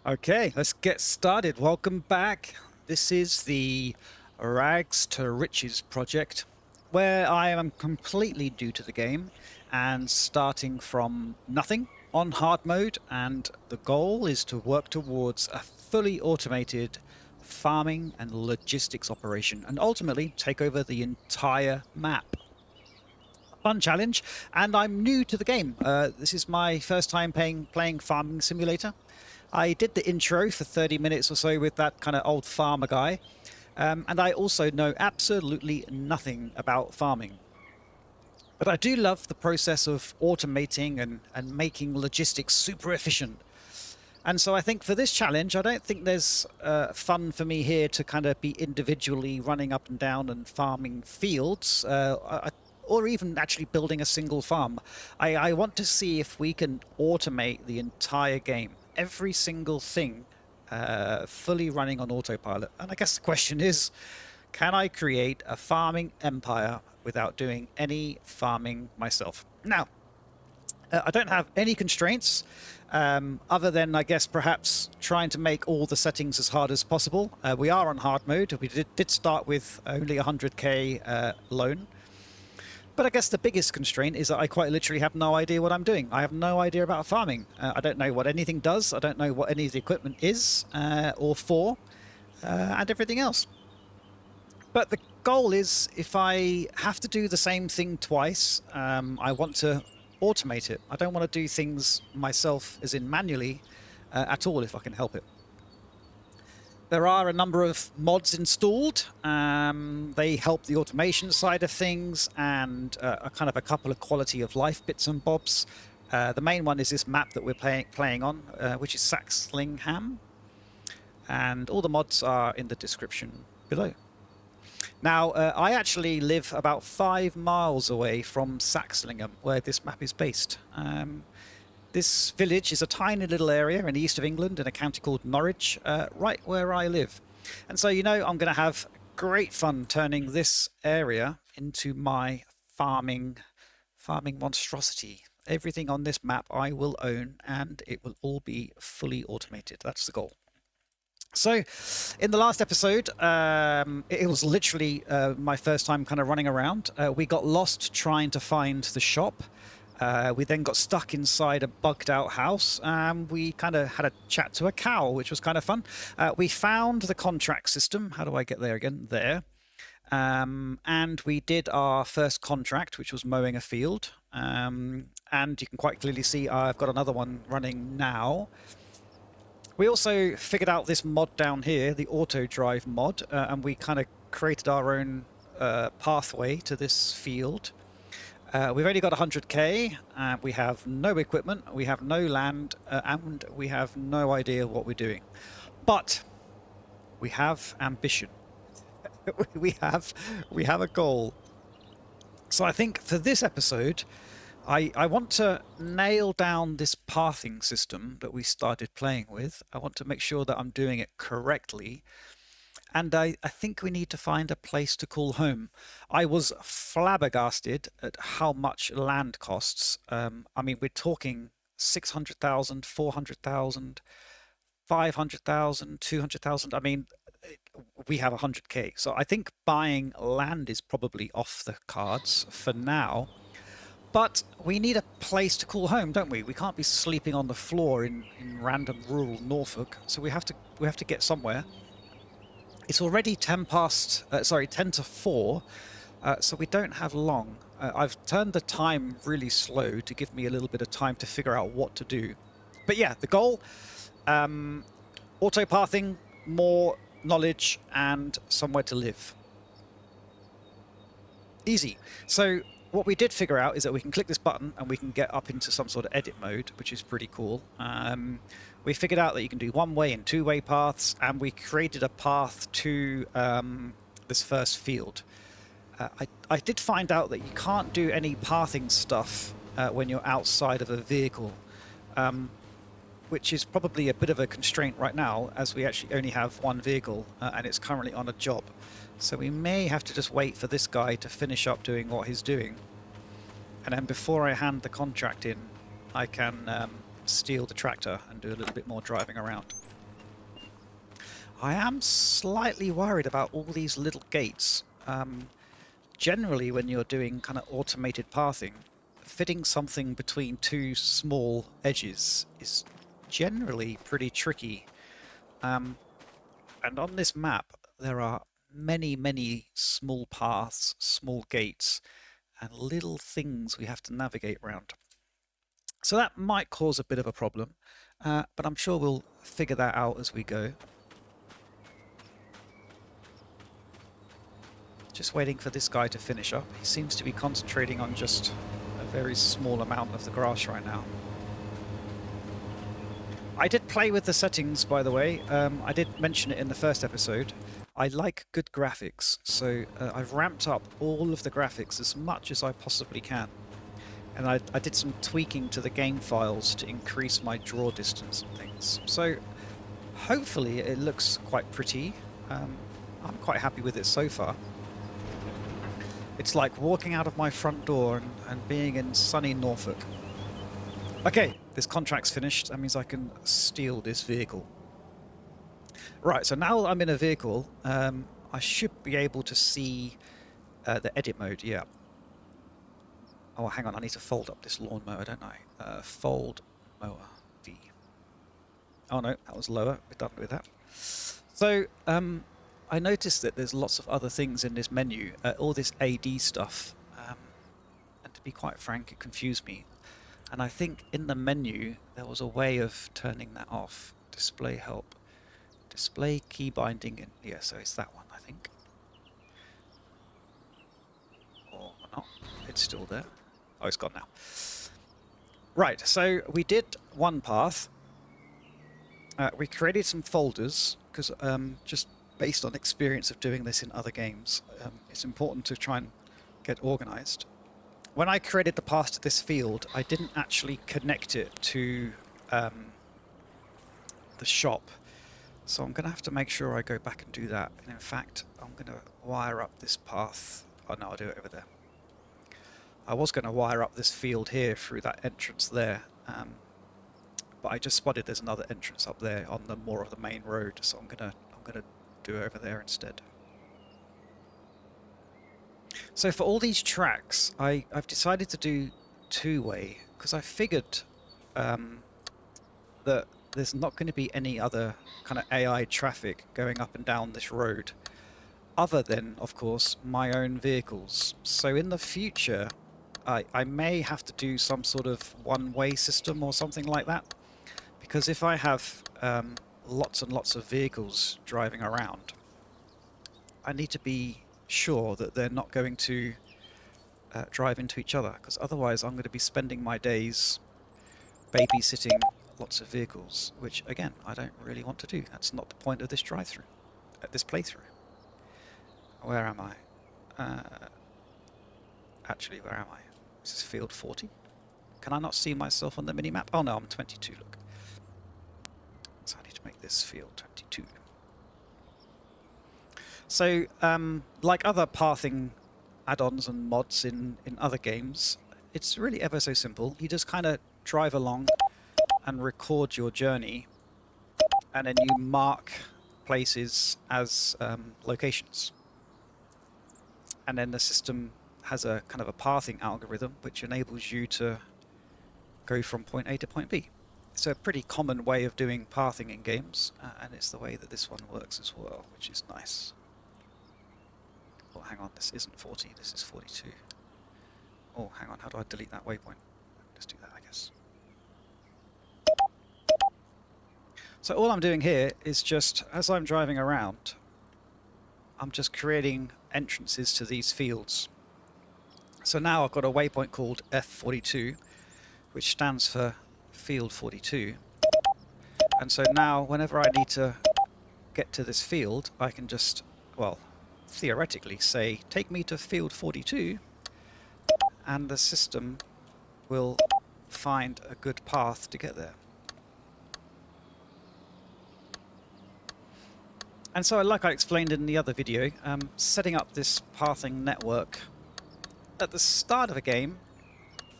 Okay, let's get started. Welcome back. This is the Rags to Riches project, where I am completely new to the game and starting from nothing on hard mode, and the goal is to work towards a fully automated farming and logistics operation and ultimately take over the entire map. Fun challenge, and I'm new to the game. This is my first time playing Farming Simulator. I did the intro for 30 minutes or so with that kind of old farmer guy, and I also know absolutely nothing about farming. But I do love the process of automating and making logistics super efficient. And so I think for this challenge, I don't think there's fun for me here to kind of be individually running up and down and farming fields, or even actually building a single farm. I want to see if we can automate the entire game, every single thing fully running on autopilot. And I guess the question is, can I create a farming empire without doing any farming myself? Now, I don't have any constraints other than, I guess, perhaps trying to make all the settings as hard as possible. We are on hard mode. We did start with only 100k loan. But I guess the biggest constraint is that I quite literally have no idea what I'm doing. I have no idea about farming. I don't know what anything does. I don't know what any of the equipment is or for, and everything else. But the goal is, if I have to do the same thing twice, I want to automate it. I don't want to do things myself, as in manually, at all, if I can help it. There are a number of mods installed. They help the automation side of things and a kind of a couple of quality of life bits and bobs. The main one is this map that we're playing on, which is Saxlingham. And all the mods are in the description below. Now, I actually live about 5 miles away from Saxlingham, where this map is based. This village is a tiny little area in the east of England in a county called Norwich, right where I live. And so, you know, I'm going to have great fun turning this area into my farming monstrosity. Everything on this map I will own, and it will all be fully automated. That's the goal. So, in the last episode, it was literally my first time kind of running around. We got lost trying to find the shop. We then got stuck inside a bugged out house. We kind of had a chat to a cow, which was kind of fun. We found the contract system. How do I get there again? There. And we did our first contract, which was mowing a field. And you can quite clearly see I've got another one running now. We also figured out this mod down here, the AutoDrive mod, and we kind of created our own pathway to this field. We've only got 100k, we have no equipment, we have no land, and we have no idea what we're doing. But we have ambition. we have a goal. So I think for this episode, I want to nail down this pathing system that we started playing with. I want to make sure that I'm doing it correctly. And I think we need to find a place to call home. I was flabbergasted at how much land costs. I mean, we're talking 600,000, 400,000, 500,000, 200,000. I mean, we have 100k. So I think buying land is probably off the cards for now. But we need a place to call home, don't we? We can't be sleeping on the floor in random rural Norfolk. So we have to get somewhere. It's already 10 to 4, so we don't have long. I've turned the time really slow to give me a little bit of time to figure out what to do. But yeah, the goal, auto-pathing, more knowledge, and somewhere to live. Easy. So what we did figure out is that we can click this button and we can get up into some sort of edit mode, which is pretty cool. We figured out that you can do one-way and two-way paths, and we created a path to this first field. I did find out that you can't do any pathing stuff when you're outside of a vehicle, which is probably a bit of a constraint right now, as we actually only have one vehicle and it's currently on a job. So we may have to just wait for this guy to finish up doing what he's doing. And then before I hand the contract in, I can steal the tractor and do a little bit more driving around. I am slightly worried about all these little gates. Generally, when you're doing kind of automated pathing, fitting something between two small edges is generally pretty tricky. And on this map, there are many, many small paths, small gates, and little things we have to navigate around. So that might cause a bit of a problem, but I'm sure we'll figure that out as we go. Just waiting for this guy to finish up. He seems to be concentrating on just a very small amount of the grass right now. I did play with the settings, by the way. I did mention it in the first episode. I like good graphics, so I've ramped up all of the graphics as much as I possibly can. And I did some tweaking to the game files to increase my draw distance and things. So hopefully it looks quite pretty. I'm quite happy with it so far. It's like walking out of my front door and being in sunny Norfolk. Okay, this contract's finished. That means I can steal this vehicle. Right, so now I'm in a vehicle, I should be able to see the edit mode, yeah. Oh, hang on, I need to fold up this lawnmower, don't I? Fold mower D. Oh no, that was lower. We're done with that. So, I noticed that there's lots of other things in this menu, all this AD stuff, and to be quite frank, it confused me. And I think in the menu there was a way of turning that off. Display help, display key binding, and yeah, so it's that one, I think. Or not, it's still there. Oh, it's gone now. Right, so we did one path. We created some folders because just based on experience of doing this in other games, it's important to try and get organized. When I created the path to this field, I didn't actually connect it to the shop. So I'm going to have to make sure I go back and do that. And in fact, I'm going to wire up this path. Oh no, I'll do it over there. I was going to wire up this field here through that entrance there. But I just spotted there's another entrance up there on the more of the main road. So I'm going to do it over there instead. So for all these tracks, I've decided to do two-way because I figured that there's not going to be any other kind of AI traffic going up and down this road other than, of course, my own vehicles. So in the future, I may have to do some sort of one-way system or something like that, because if I have lots and lots of vehicles driving around, I need to be sure that they're not going to drive into each other, because otherwise I'm going to be spending my days babysitting lots of vehicles, which again I don't really want to do. That's not the point of this drive-through, this playthrough. Where am I? Actually, where am I? This is field 40. Can I not see myself on the mini-map? Oh no, I'm 22, look. So I need to make this field 22. So, like other pathing add-ons and mods in other games, it's really ever so simple. You just kind of drive along and record your journey, and then you mark places as locations. And then the system has a kind of a pathing algorithm which enables you to go from point A to point B. It's a pretty common way of doing pathing in games, and it's the way that this one works as well, which is nice. Oh, hang on, this isn't 40, this is 42. Oh, hang on, how do I delete that waypoint? Let's do that, I guess. So all I'm doing here is just, as I'm driving around, I'm just creating entrances to these fields. So now I've got a waypoint called F42, which stands for field 42. And so now whenever I need to get to this field, I can just, well, theoretically say, take me to field 42, and the system will find a good path to get there. And so, like I explained in the other video, setting up this pathing network at the start of a game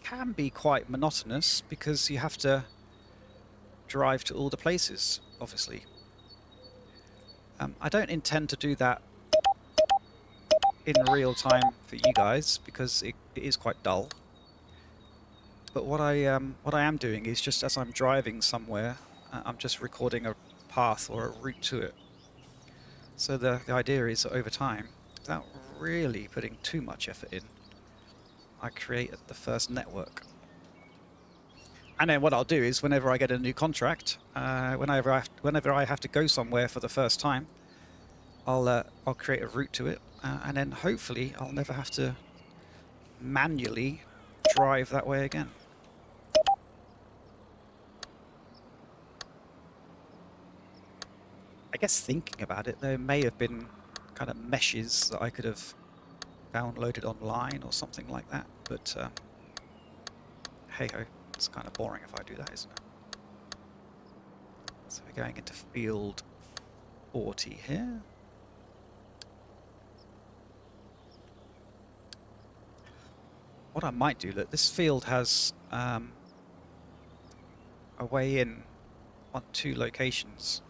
can be quite monotonous because you have to drive to all the places, obviously. I don't intend to do that in real time for you guys because it is quite dull. But what I am doing is just as I'm driving somewhere, I'm just recording a path or a route to it. So the idea is that over time, without really putting too much effort in, I create the first network. And then what I'll do is whenever I get a new contract, whenever I have to go somewhere for the first time, I'll create a route to it, and then hopefully I'll never have to manually drive that way again. I guess thinking about it, there may have been kind of meshes that I could have downloaded online or something like that, but hey ho, it's kind of boring if I do that, isn't it? So we're going into field 40 here. What I might do, look, this field has a way in on 2 locations.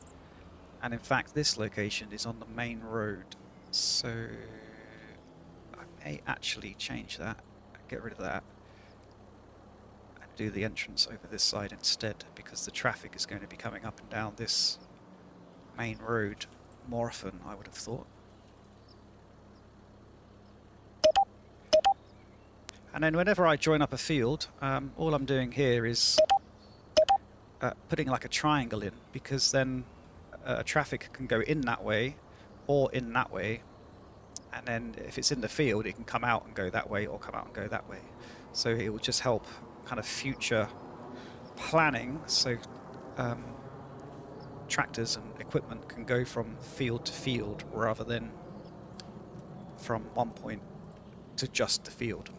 And in fact, this location is on the main road. So I may actually change that, get rid of that, and do the entrance over this side instead, because the traffic is going to be coming up and down this main road more often, I would have thought. And then whenever I join up a field, all I'm doing here is putting like a triangle in, because then traffic can go in that way or in that way, and then if it's in the field it can come out and go that way or come out and go that way. So it will just help kind of future planning, so tractors and equipment can go from field to field rather than from one point to just the field.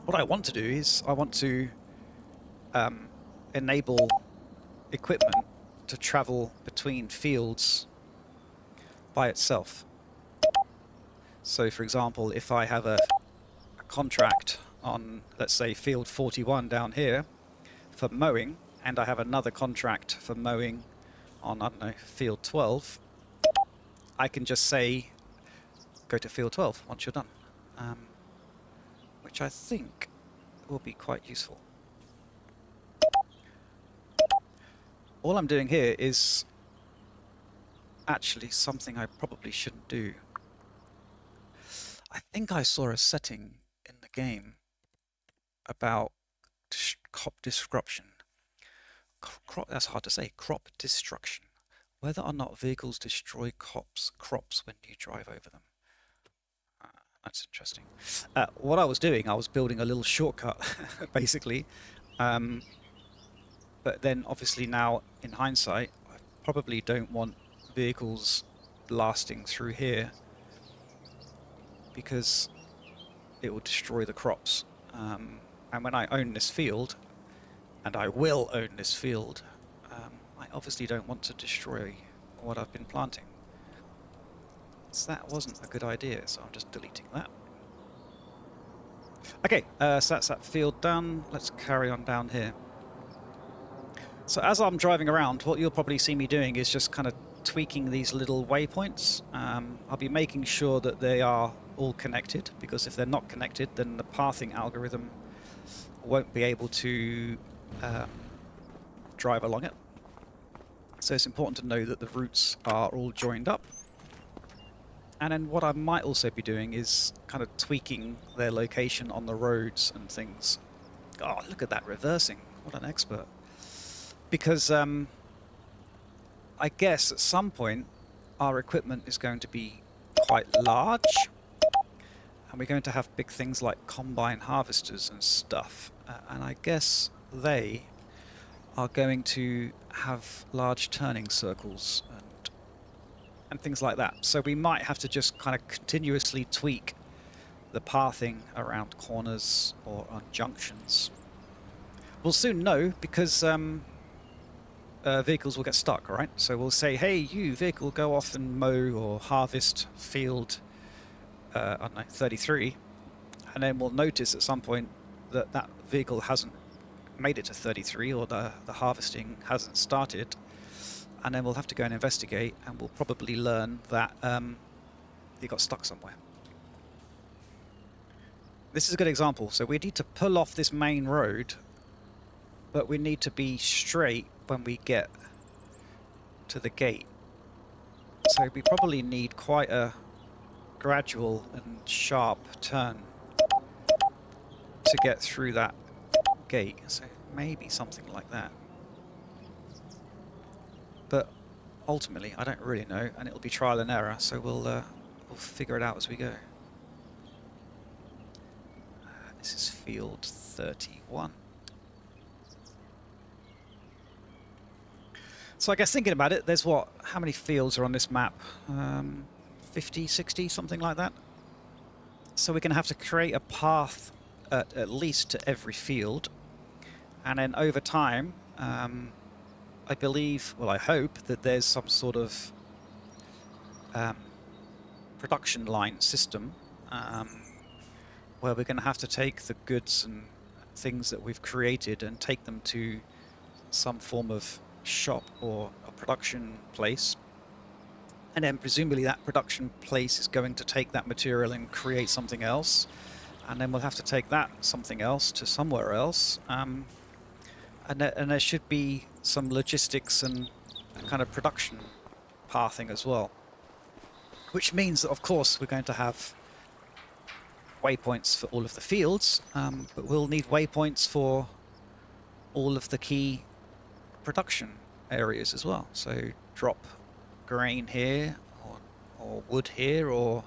What I want to do is I want to enable equipment to travel between fields by itself. So for example, if I have a contract on, let's say, field 41 down here for mowing, and I have another contract for mowing on, I don't know, field 12, I can just say, go to field 12 once you're done, which I think will be quite useful. All I'm doing here is actually something I probably shouldn't do. I think I saw a setting in the game about crop disruption. That's hard to say. Crop destruction. Whether or not vehicles destroy crops when you drive over them. That's interesting. What I was doing, I was building a little shortcut, basically. But then obviously now, in hindsight, I probably don't want vehicles blasting through here because it will destroy the crops. And when I own this field, and I will own this field, I obviously don't want to destroy what I've been planting. So that wasn't a good idea, so I'm just deleting that. Okay, so that's that field done. Let's carry on down here. So as I'm driving around, what you'll probably see me doing is just kind of tweaking these little waypoints. I'll be making sure that they are all connected, because if they're not connected, then the pathing algorithm won't be able to drive along it. So it's important to know that the routes are all joined up. And then what I might also be doing is kind of tweaking their location on the roads and things. Oh, look at that reversing. What an expert. Because I guess at some point our equipment is going to be quite large, and we're going to have big things like combine harvesters and stuff, and I guess they are going to have large turning circles and things like that. So we might have to just kind of continuously tweak the pathing around corners or on junctions. We'll soon know, because vehicles will get stuck, right? So we'll say, hey, you vehicle, go off and mow or harvest field, I don't know, 33, and then we'll notice at some point that that vehicle hasn't made it to 33, or the harvesting hasn't started, and then we'll have to go and investigate, and we'll probably learn that he got stuck somewhere. This is a good example. So we need to pull off this main road, but we need to be straight when we get to the gate. So we probably need quite a gradual and sharp turn to get through that gate. So maybe something like that. But ultimately, I don't really know, and it'll be trial and error. So we'll figure it out as we go. This is field 31. So I guess thinking about it, there's how many fields are on this map? 50, 60, something like that. So we're going to have to create a path at least to every field. And then over time, I believe, well, I hope that there's some sort of production line system where we're going to have to take the goods and things that we've created and take them to some form of shop or a production place. And then presumably that production place is going to take that material and create something else. And then we'll have to take that something else to somewhere else. And there should be some logistics and kind of production pathing as well. Which means that, of course, we're going to have waypoints for all of the fields, but we'll need waypoints for all of the key production areas as well. So drop grain here, or wood here, or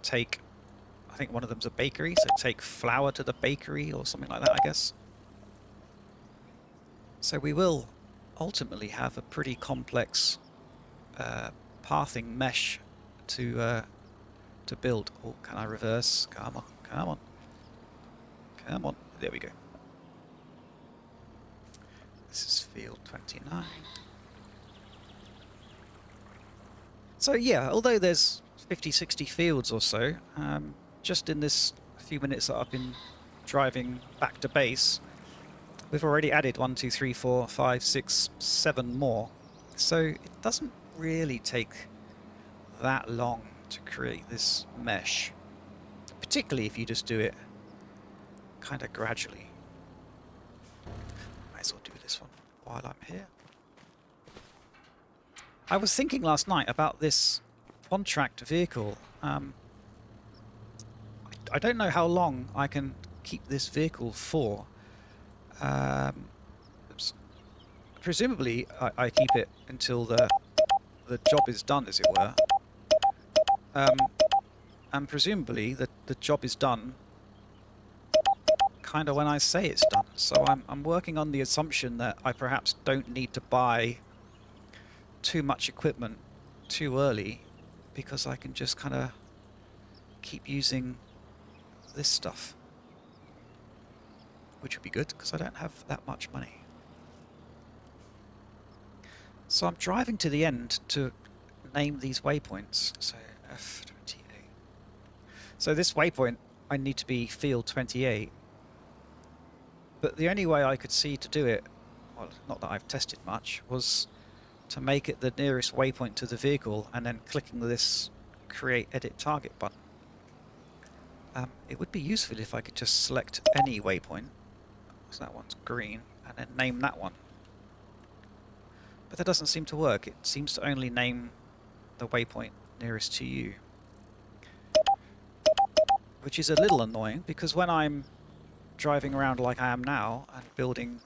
take, I think one of them's a bakery, so take flour to the bakery or something like that, I guess. So we will ultimately have a pretty complex pathing mesh to build. Oh, can I reverse? Come on, come on, come on. There we go. This is field 29. So yeah, although there's 50, 60 fields or so, just in this few minutes that I've been driving back to base, we've already added 1, 2, 3, 4, 5, 6, 7 more. So it doesn't really take that long to create this mesh, particularly if you just do it kind of gradually. Might as well do this one while I'm here. I was thinking last night about this contract vehicle. I don't know how long I can keep this vehicle for. Presumably I keep it until the job is done, as it were. And presumably the job is done kind of when I say it's done. So I'm working on the assumption that I perhaps don't need to buy too much equipment too early, because I can just kind of keep using this stuff, which would be good because I don't have that much money. So I'm driving to the end to name these waypoints. So F28. So this waypoint, I need to be field 28. But the only way I could see to do it, well, not that I've tested much, was to make it the nearest waypoint to the vehicle and then clicking this create edit target button. It would be useful if I could just select any waypoint, so that one's green, and then name that one. But that doesn't seem to work. It seems to only name the waypoint nearest to you, which is a little annoying, because when I'm driving around like I am now and building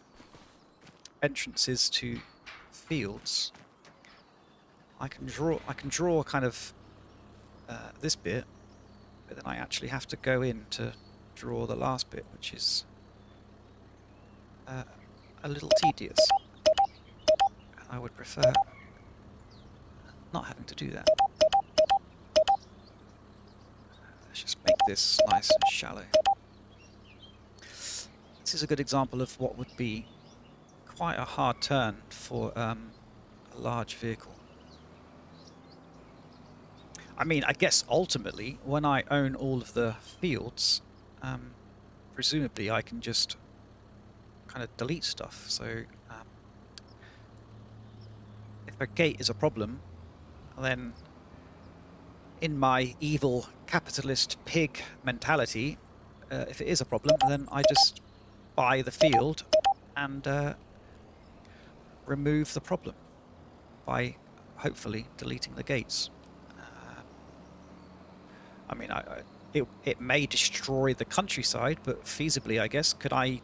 entrances to fields, I can draw kind of this bit, but then I actually have to go in to draw the last bit, which is a little tedious. And I would prefer not having to do that. Let's just make this nice and shallow. This is a good example of what would be quite a hard turn for a large vehicle. I mean, I guess ultimately, when I own all of the fields, presumably I can just kind of delete stuff. So if a gate is a problem, then in my evil capitalist pig mentality, if it is a problem, then I just buy the field and remove the problem by hopefully deleting the gates. I mean, it may destroy the countryside, but feasibly, I guess, could I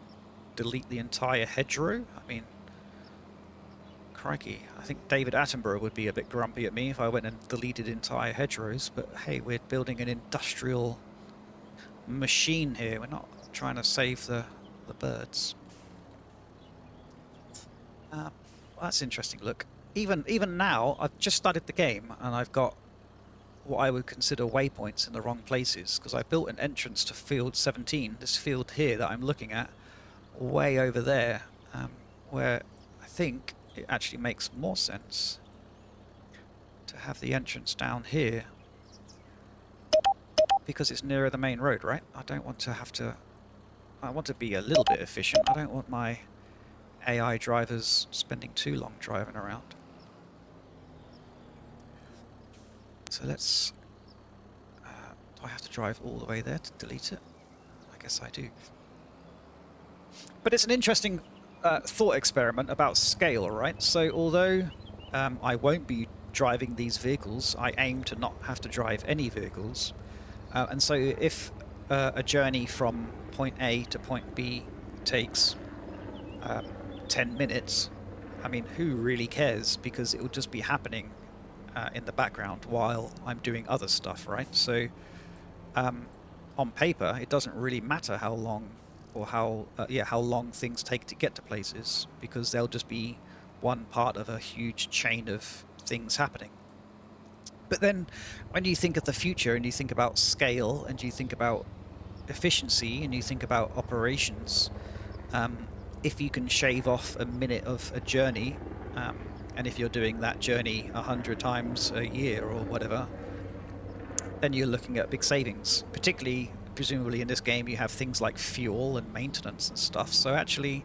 delete the entire hedgerow? I mean, crikey, I think David Attenborough would be a bit grumpy at me if I went and deleted entire hedgerows, but hey, we're building an industrial machine here. We're not trying to save the birds. Well, that's interesting. Look, even now, I've just started the game and I've got what I would consider waypoints in the wrong places, because I built an entrance to field 17, this field here that I'm looking at, way over there, where I think it actually makes more sense to have the entrance down here, because it's nearer the main road, right? I don't want to have to... I want to be a little bit efficient. I don't want my AI drivers spending too long driving around. So let's... do I have to drive all the way there to delete it? I guess I do. But it's an interesting thought experiment about scale, right? So although I won't be driving these vehicles, I aim to not have to drive any vehicles. And so if a journey from point A to point B takes 10 minutes, I mean, who really cares? Because it will just be happening in the background while I'm doing other stuff, right? So on paper, it doesn't really matter how long or how long things take to get to places, because they'll just be one part of a huge chain of things happening. But then when you think of the future and you think about scale and you think about efficiency and you think about operations, if you can shave off a minute of a journey, and if you're doing that journey 100 times a year or whatever, then you're looking at big savings. Particularly, presumably in this game, you have things like fuel and maintenance and stuff. So actually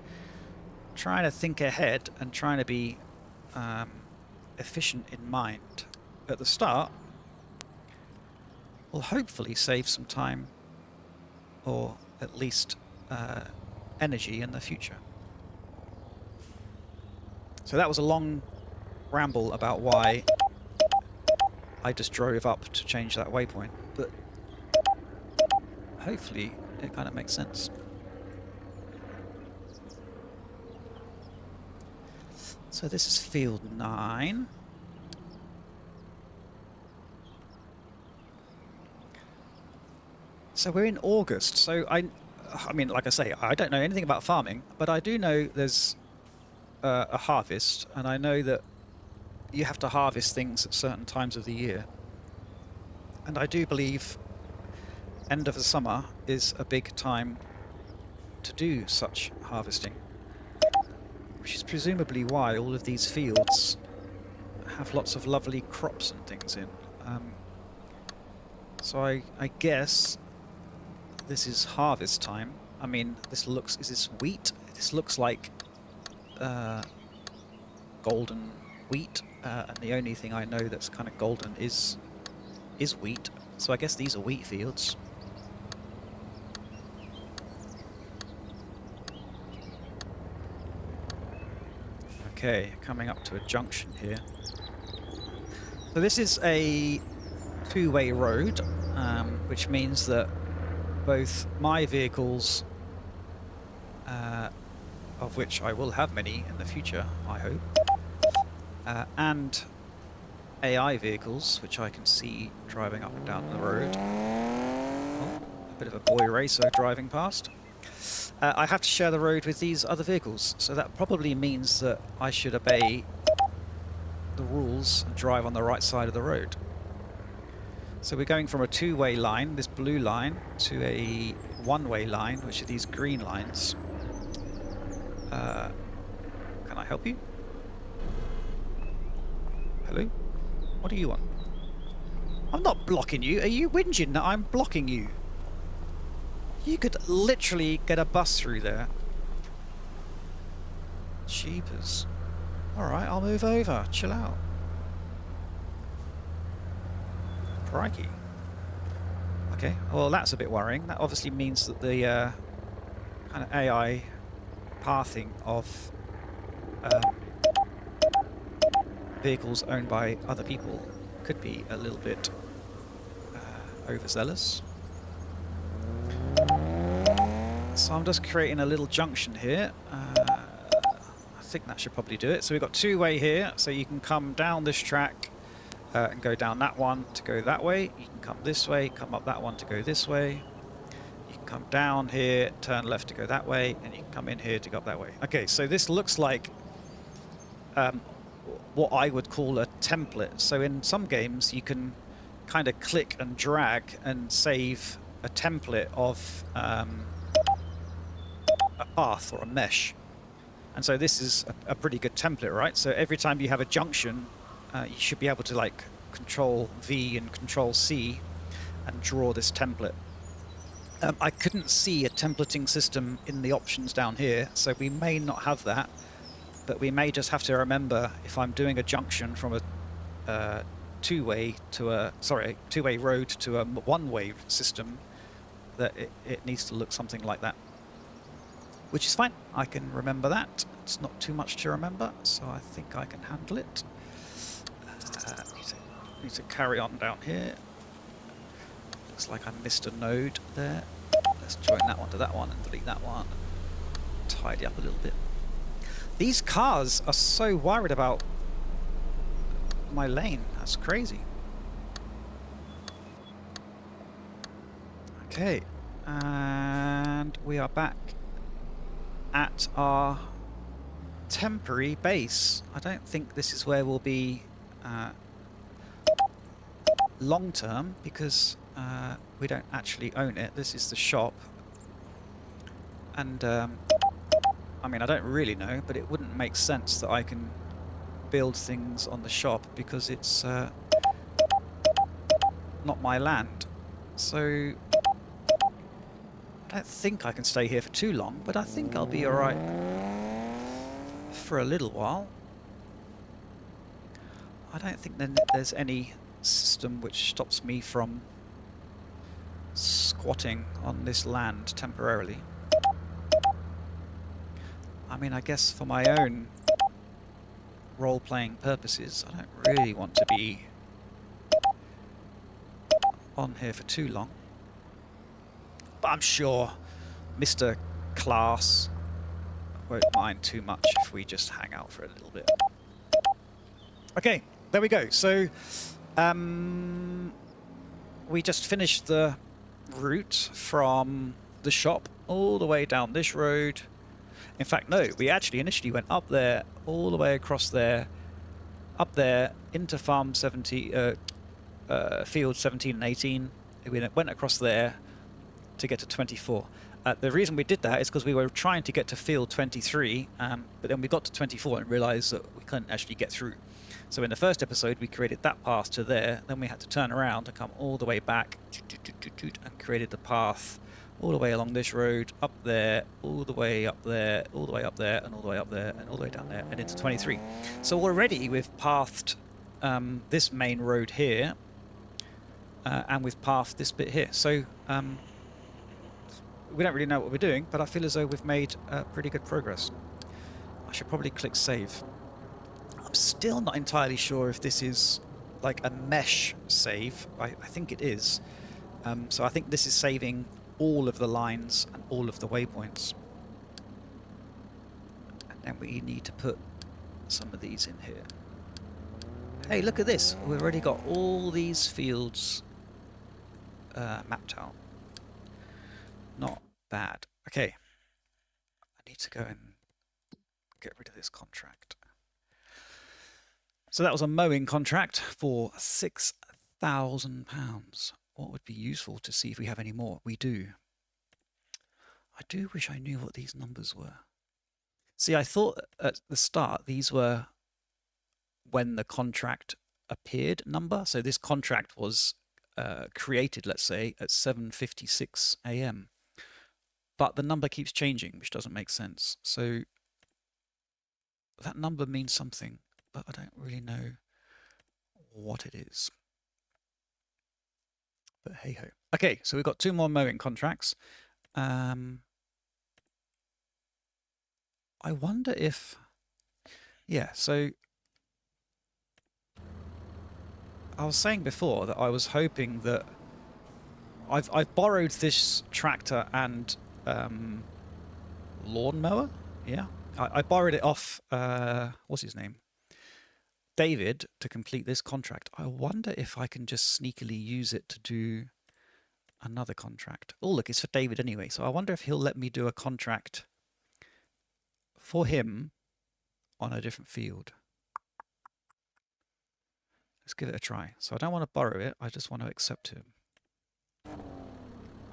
trying to think ahead and trying to be efficient in mind at the start will hopefully save some time, or at least energy in the future. So that was a long ramble about why I just drove up to change that waypoint, but hopefully it kind of makes sense. So this is field 9. So we're in August, so I mean, like I say, I don't know anything about farming, but I do know there's a harvest, and I know that you have to harvest things at certain times of the year. And I do believe end of the summer is a big time to do such harvesting, which is presumably why all of these fields have lots of lovely crops and things in. So I guess this is harvest time. I mean, this looks... is this wheat? This looks like golden wheat, and the only thing I know that's kind of golden is wheat. So I guess these are wheat fields. Okay, coming up to a junction here. So this is a two-way road, which means that both my vehicles, of which I will have many in the future, I hope, and AI vehicles, which I can see driving up and down the road. Oh, a bit of a boy racer driving past. I have to share the road with these other vehicles, so that probably means that I should obey the rules and drive on the right side of the road. So we're going from a two-way line, this blue line, to a one-way line, which are these green lines. Can I help you? Hello? What do you want? I'm not blocking you. Are you whinging that I'm blocking you? You could literally get a bus through there. Jeepers. All right, I'll move over. Chill out. Crikey. Okay, well, that's a bit worrying. That obviously means that the kind of AI pathing of vehicles owned by other people could be a little bit overzealous. So I'm just creating a little junction here. I think that should probably do it. So we've got two-way here, so you can come down this track and go down that one to go that way. You can come this way, come up that one to go this way. You can come down here, turn left to go that way, and you can come in here to go up that way. Okay, so this looks like what I would call a template. So in some games, you can kind of click and drag and save a template of a path or a mesh. And so this is a pretty good template, right? So every time you have a junction, you should be able to like Control V and Control C and draw this template. I couldn't see a templating system in the options down here, so we may not have that, but we may just have to remember if I'm doing a junction from a two-way road to a one-way system, that it needs to look something like that. Which is fine, I can remember that. It's not too much to remember, so I think I can handle it. Need to carry on down here. Looks like I missed a node there. Let's join that one to that one and delete that one. Tidy up a little bit. These cars are so worried about my lane. That's crazy. Okay, and we are back at our temporary base. I don't think this is where we'll be long term, because we don't actually own it. This is the shop, and I mean, I don't really know, but it wouldn't make sense that I can build things on the shop because it's not my land. So I don't think I can stay here for too long, but I think I'll be alright for a little while. I don't think there's any system which stops me from squatting on this land temporarily. I mean, I guess for my own role-playing purposes, I don't really want to be on here for too long. But I'm sure Mr. Class won't mind too much if we just hang out for a little bit. Okay, there we go. So we just finished the route from the shop all the way down this road. In fact, no, we actually initially went up there, all the way across there, up there, into farm 70, field 17 and 18. We went across there to get to 24. The reason we did that is because we were trying to get to field 23, but then we got to 24 and realized that we couldn't actually get through. So in the first episode, we created that path to there. Then we had to turn around and come all the way back and created the path all the way along this road, up there, all the way up there, all the way up there, and all the way up there, and all the way down there, and into 23. So already we've pathed this main road here, and we've pathed this bit here. So we don't really know what we're doing, but I feel as though we've made pretty good progress. I should probably click save. I'm still not entirely sure if this is like a mesh save. I think it is. So I think this is saving all of the lines and all of the waypoints. And then we need to put some of these in here. Hey, look at this. We've already got all these fields mapped out. Not bad. Okay. I need to go and get rid of this contract. So that was a mowing contract for £6,000. What would be useful to see if we have any more? We do. I do wish I knew what these numbers were. See, I thought at the start these were when the contract appeared number. So this contract was created, let's say, at 7:56 a.m. But the number keeps changing, which doesn't make sense. So that number means something, but I don't really know what it is. But hey ho. Okay, so we've got 2 more mowing contracts. I wonder if, yeah, so I was saying before that I was hoping that I've borrowed this tractor and lawnmower. Yeah, I borrowed it off what's his name, David, to complete this contract. I wonder if I can just sneakily use it to do another contract. Oh look, it's for David anyway, so I wonder if he'll let me do a contract for him on a different field. Let's give it a try. So I don't want to borrow it, I just want to accept him.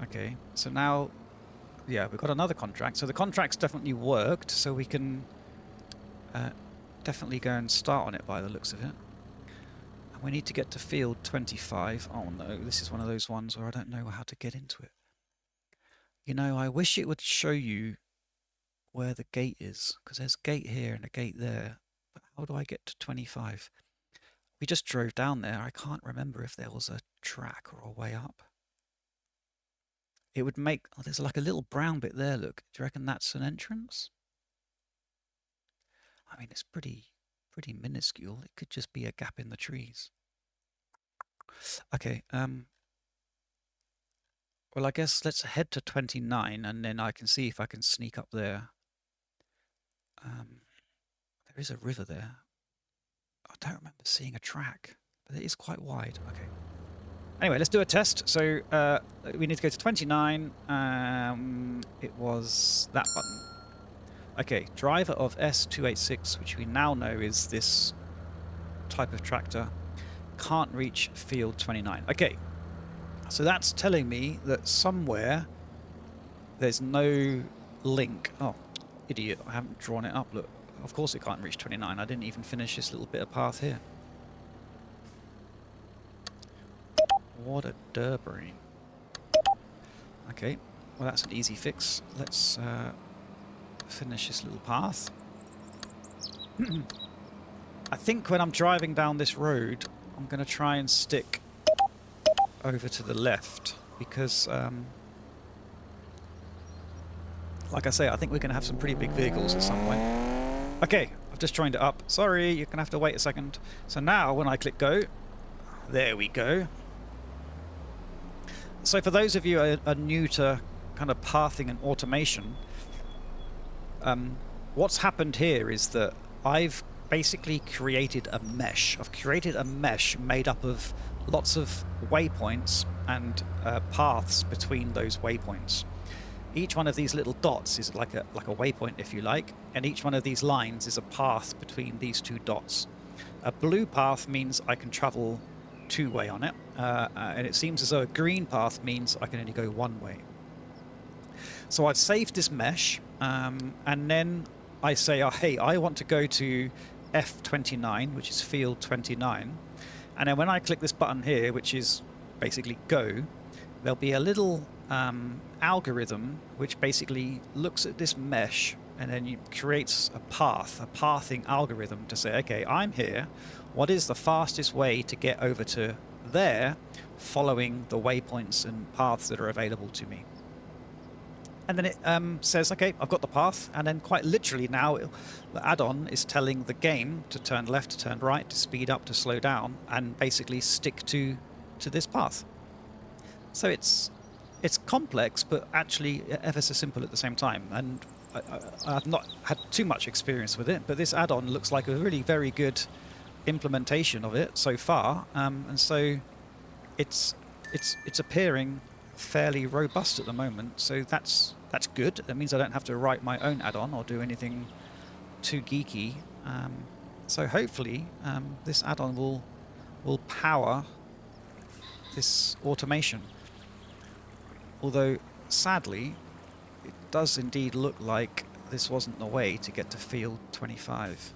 Okay, so now, yeah, we've got another contract. So the contract's definitely worked, so we can definitely go and start on it by the looks of it. And we need to get to field 25. Oh no, this is one of those ones where I don't know how to get into it. You know, I wish it would show you where the gate is, because there's a gate here and a gate there. But how do I get to 25? We just drove down there. I can't remember if there was a track or a way up. It would make... Oh, there's like a little brown bit there, look. Do you reckon that's an entrance? I mean, it's pretty minuscule. It could just be a gap in the trees. Okay, well, I guess let's head to 29, and then I can see if I can sneak up there. There is a river there. I don't remember seeing a track, but it is quite wide. Okay. Anyway, let's do a test. So we need to go to 29. It was that button. Okay, driver of S286, which we now know is this type of tractor, can't reach field 29. Okay, so that's telling me that somewhere there's no link. Oh, idiot, I haven't drawn it up, look. Of course it can't reach 29. I didn't even finish this little bit of path here. What a derbrain. Okay, well that's an easy fix. Let's finish this little path. I think when I'm driving down this road, I'm going to try and stick over to the left because, like I say, I think we're going to have some pretty big vehicles at some point. Okay, I've just joined it up. Sorry, you're going to have to wait a second. So now when I click go, there we go. So for those of you who are new to kind of pathing and automation, what's happened here is that I've basically created a mesh. I've created a mesh made up of lots of waypoints and paths between those waypoints. Each one of these little dots is like a waypoint, if you like, and each one of these lines is a path between these 2 dots. A blue path means I can travel 2-way on it, and it seems as though a green path means I can only go 1 way. So I've saved this mesh, and then I say, oh, hey, I want to go to F29, which is field 29, and then when I click this button here, which is basically go, there'll be a little algorithm which basically looks at this mesh and then creates a path, a pathing algorithm to say, okay, I'm here. What is the fastest way to get over to there, following the waypoints and paths that are available to me? And then it says, okay, I've got the path, and then quite literally now the add-on is telling the game to turn left, to turn right, to speed up, to slow down, and basically stick to this path. So it's complex, but actually ever so simple at the same time. And I've not had too much experience with it, but this add-on looks like a really very good implementation of it so far, and so it's appearing fairly robust at the moment. So that's good. That means I don't have to write my own add-on or do anything too geeky. So hopefully this add-on will power this automation. Although sadly, it does indeed look like this wasn't the way to get to field 25.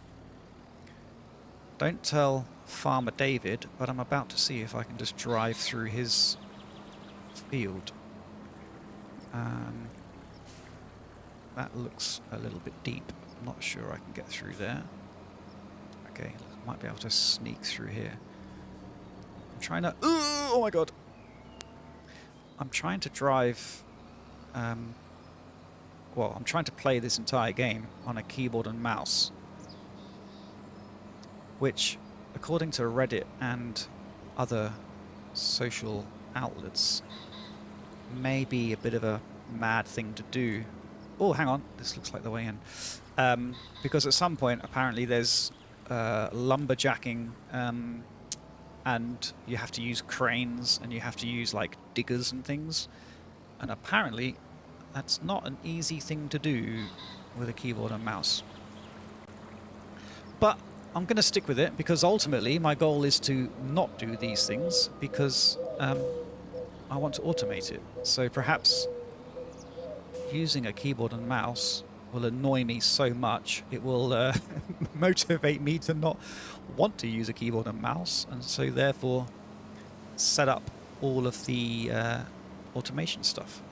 Don't tell Farmer David, but I'm about to see if I can just drive through his field. That looks a little bit deep. I'm not sure I can get through there. Okay, might be able to sneak through here. I'm trying to... Oh my god! I'm trying to drive... well, I'm trying to play this entire game on a keyboard and mouse, which, according to Reddit and other social outlets, may be a bit of a mad thing to do. Oh, hang on, this looks like the way in. Because at some point, apparently, there's lumberjacking, and you have to use cranes, and you have to use like diggers and things. And apparently, that's not an easy thing to do with a keyboard and mouse. But I'm going to stick with it because ultimately my goal is to not do these things because I want to automate it. So perhaps using a keyboard and mouse will annoy me so much it will motivate me to not want to use a keyboard and mouse, and so therefore set up all of the automation stuff.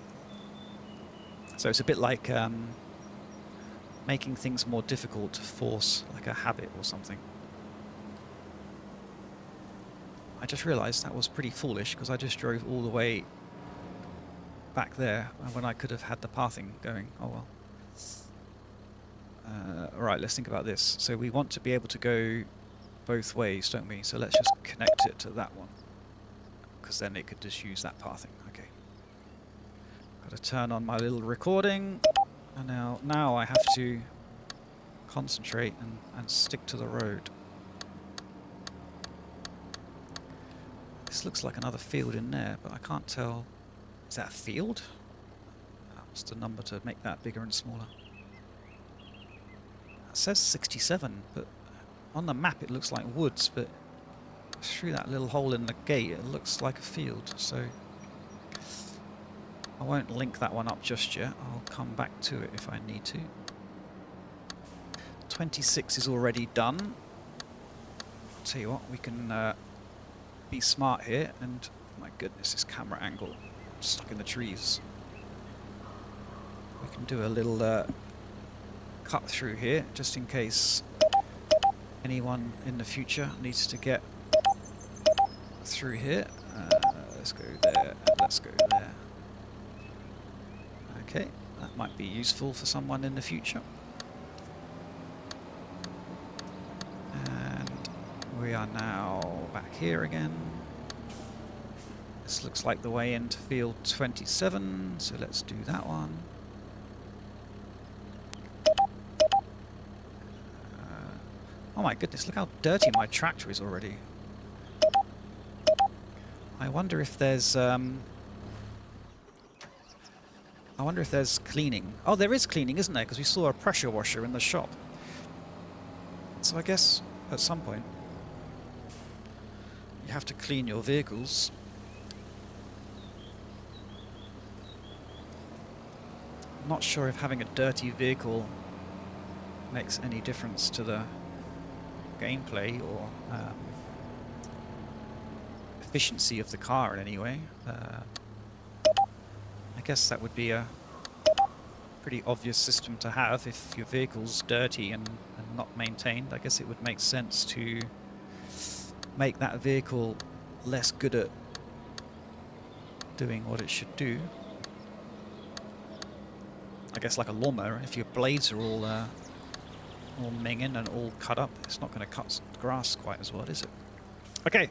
So it's a bit like making things more difficult to force like a habit or something. I just realized that was pretty foolish because I just drove all the way back there when I could have had the pathing going. Oh well. Right, let's think about this. So we want to be able to go both ways, don't we? So let's just connect it to that one, because then it could just use that pathing. Okay. Got to turn on my little recording, and now I have to concentrate and stick to the road. This looks like another field in there, but I can't tell. Is that a field? What's the number to make that bigger and smaller? It says 67, but on the map it looks like woods, but through that little hole in the gate it looks like a field, so I won't link that one up just yet. I'll come back to it if I need to. 26 is already done. I'll tell you what, we can be smart here, and my goodness, this camera angle stuck in the trees. We can do a little cut through here just in case anyone in the future needs to get through here. Let's go there, let's go there. Okay, that might be useful for someone in the future. And we are now back here again. This looks like the way into field 27, so let's do that one. Oh my goodness, look how dirty my tractor is already. I wonder if there's cleaning. Oh, there is cleaning, isn't there? Because we saw a pressure washer in the shop. So I guess at some point you have to clean your vehicles. I'm not sure if having a dirty vehicle makes any difference to the gameplay or efficiency of the car in any way. I guess that would be a pretty obvious system to have if your vehicle's dirty and not maintained. I guess it would make sense to make that vehicle less good at doing what it should do. I guess like a lawnmower, if your blades are all minging and all cut up, it's not going to cut grass quite as well, is it? Okay,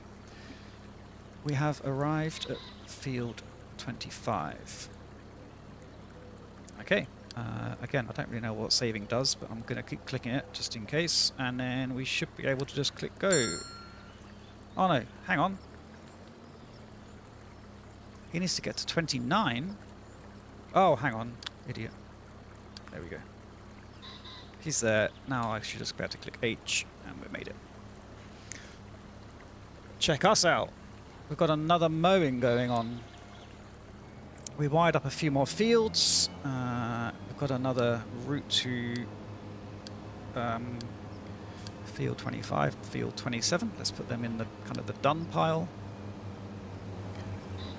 we have arrived at field 25. Okay, again, I don't really know what saving does, but I'm going to keep clicking it just in case, and then we should be able to just click go. Oh no, hang on. He needs to get to 29. Oh, hang on, idiot. There we go. He's there. Now I should just be able to click H, and we made it. Check us out. We've got another mowing going on. We wired up a few more fields. We've got another route to field 25, field 27. Let's put them in the kind of the done pile.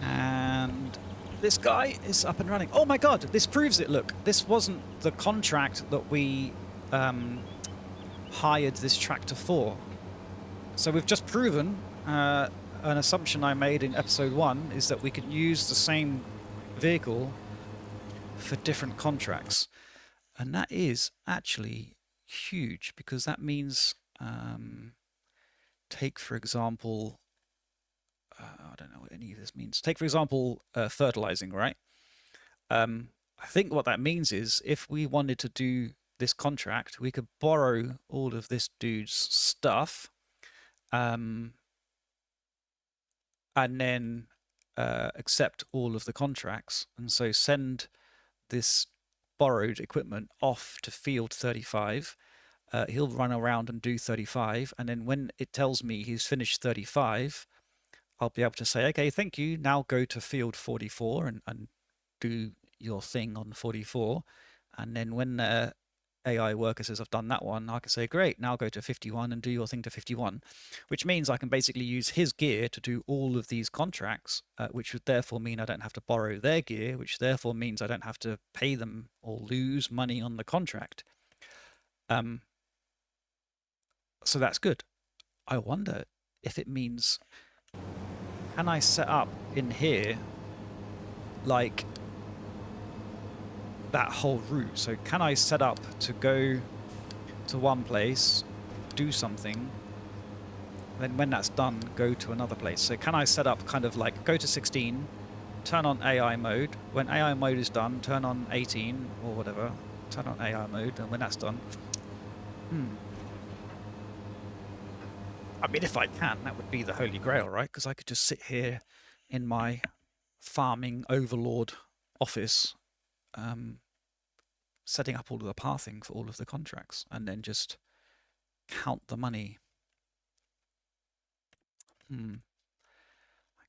And this guy is up and running. Oh my god, this proves it. Look, this wasn't the contract that we hired this tractor for. So we've just proven an assumption I made in episode 1 is that we can use the same vehicle for different contracts. And that is actually huge, because that means, take for example, I don't know what any of this means. Take for example, fertilizing, right? I think what that means is if we wanted to do this contract, we could borrow all of this dude's stuff, and then accept all of the contracts, and so send this borrowed equipment off to field 35. He'll run around and do 35, and then when it tells me he's finished 35, I'll be able to say, okay, thank you, now go to field 44 and do your thing on 44. And then when the AI worker says I've done that one, I can say, great, now go to 51 and do your thing to 51, which means I can basically use his gear to do all of these contracts, which would therefore mean I don't have to borrow their gear, which therefore means I don't have to pay them or lose money on the contract. So that's good. I wonder if it means, can I set up in here like that whole route? So can I set up to go to one place, do something, then when that's done, go to another place? So can I set up kind of like go to 16, turn on AI mode, when AI mode is done, turn on 18 or whatever, turn on AI mode, and when that's done, I mean, if I can, that would be the holy grail, right? Because I could just sit here in my farming overlord office, setting up all of the pathing for all of the contracts, and then just count the money. I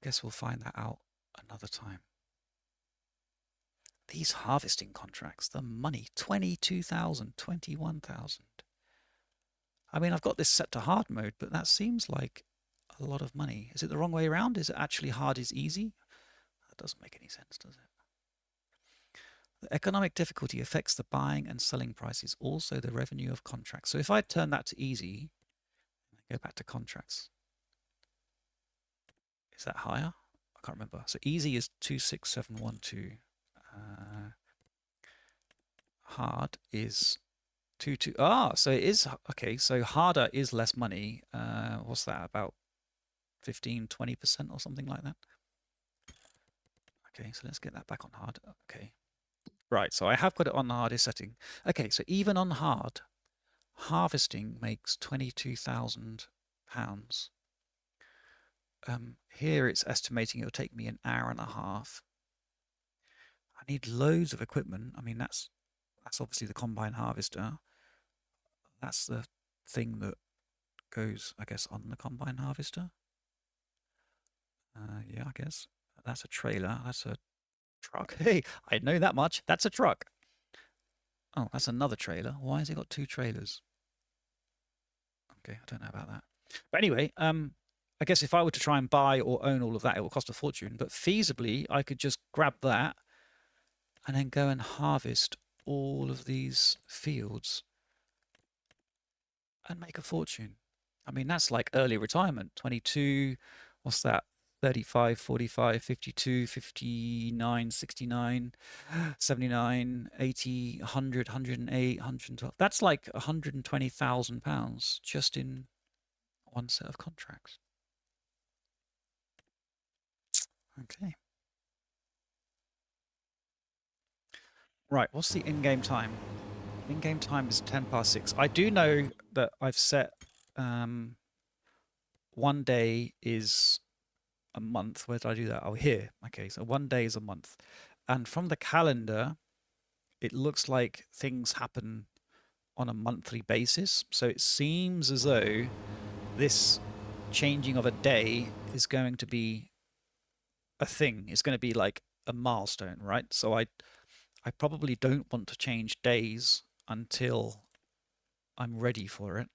guess we'll find that out another time. These harvesting contracts, the money, 22,000, 21,000. I mean, I've got this set to hard mode, but that seems like a lot of money. Is it the wrong way around? Is it actually hard is easy? That doesn't make any sense, does it? The economic difficulty affects the buying and selling prices, also the revenue of contracts. So if I turn that to easy, go back to contracts. Is that higher? I can't remember. So easy is 26712. Hard is 22. So it is okay. So harder is less money. What's that, about 15-20% or something like that? Okay, so let's get that back on hard. Okay, right. So I have got it on the hardest setting. Okay, so even on hard, harvesting makes £22,000. Here it's estimating it'll take me an hour and a half. I need loads of equipment. I mean, that's obviously the combine harvester. That's the thing that goes, I guess, on the combine harvester. Yeah, I guess. That's a trailer. That's a truck. Hey, I know that much. That's a truck. Oh, that's another trailer. Why has it got two trailers? Okay, I don't know about that. But anyway, I guess if I were to try and buy or own all of that, it will cost a fortune. But feasibly, I could just grab that and then go and harvest all of these fields and make a fortune. I mean, that's like early retirement. 22, what's that? 35, 45, 52, 59, 69, 79, 80, 100, 108, 112. That's like £120,000 just in one set of contracts. Okay. Right, what's the in-game time? In-game time is 6:10. I do know that I've set 1 day is a month. Where did I do that? Oh, here. Okay, so 1 day is a month. And from the calendar, it looks like things happen on a monthly basis. So it seems as though this changing of a day is going to be a thing. It's going to be like a milestone, right? So I probably don't want to change days until I'm ready for it.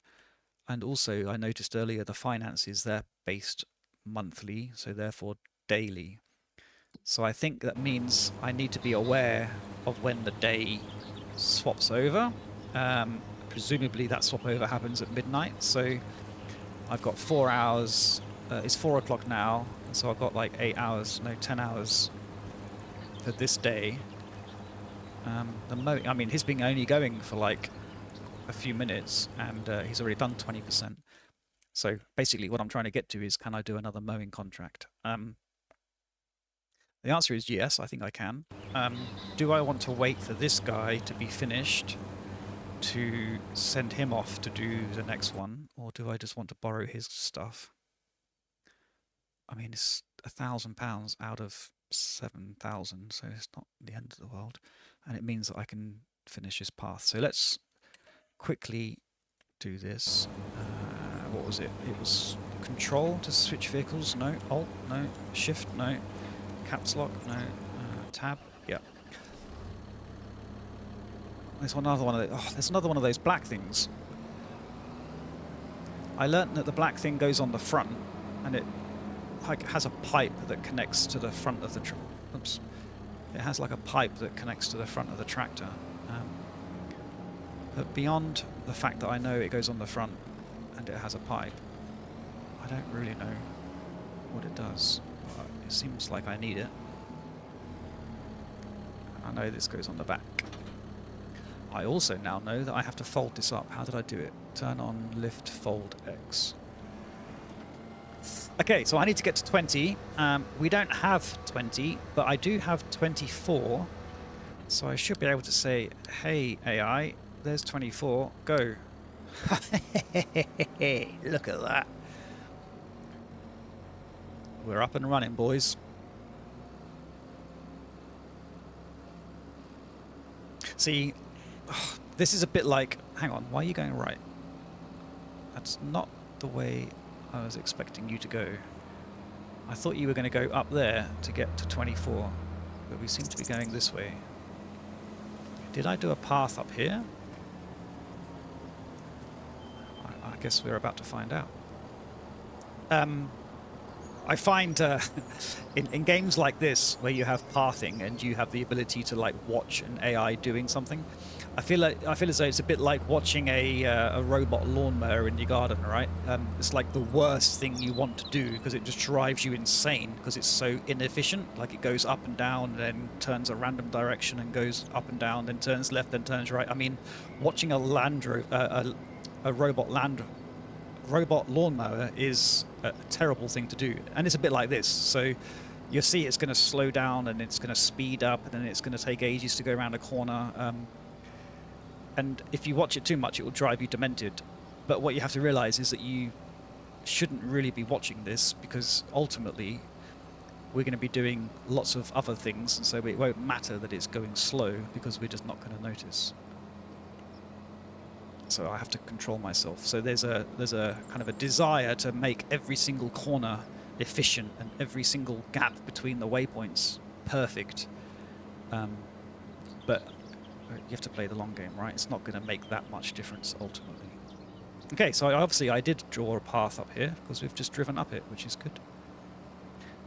And also, I noticed earlier the finances, they're based monthly, so therefore daily. So I think that means I need to be aware of when the day swaps over. presumably that swap over happens at midnight. So I've got 4 hours. It's 4 o'clock now, so I've got like 8 hours, no, 10 hours for this day. I mean, he's been only going for like a few minutes, and he's already done 20%. So basically what I'm trying to get to is, can I do another mowing contract? The answer is yes, I think I can. Do I want to wait for this guy to be finished to send him off to do the next one, or do I just want to borrow his stuff? I mean, it's £1,000 out of 7,000, so it's not the end of the world, and it means that I can finish his path. So let's quickly do this. What was it? It was Control to switch vehicles. No. Alt. No. Shift. No. Caps lock. No. Tab. Yeah. There's another one of those. Oh, there's another one of those black things. I learnt that the black thing goes on the front, and it like has a pipe that connects to the front of the. Oops. It has like a pipe that connects to the front of the tractor. But beyond the fact that I know it goes on the front and it has a pipe, I don't really know what it does. But it seems like I need it. And I know this goes on the back. I also now know that I have to fold this up. How did I do it? Turn on, lift, fold, X. Okay, so I need to get to 20. We don't have 20, but I do have 24. So I should be able to say, hey, AI, there's 24, go. Look at that. We're up and running, boys. See, this is a bit like, hang on, why are you going right? That's not the way I was expecting you to go. I thought you were going to go up there to get to 24, but we seem to be going this way. Did I do a path up here? I guess we're about to find out. I find in games like this, where you have pathing and you have the ability to like watch an AI doing something, I feel as though it's a bit like watching a robot lawnmower in your garden, right? It's like the worst thing you want to do because it just drives you insane because it's so inefficient. Like it goes up and down, then turns a random direction and goes up and down, then turns left, then turns right. I mean, watching a robot lawnmower is a terrible thing to do, and it's a bit like this. So you'll see it's going to slow down and it's going to speed up, and then it's going to take ages to go around a corner. And if you watch it too much, it will drive you demented. But what you have to realize is that you shouldn't really be watching this, because ultimately we're going to be doing lots of other things, and so it won't matter that it's going slow because we're just not going to notice. So I have to control myself. So there's a kind of a desire to make every single corner efficient and every single gap between the waypoints perfect. But you have to play the long game, right? It's not going to make that much difference ultimately. Okay, so obviously I did draw a path up here because we've just driven up it, which is good.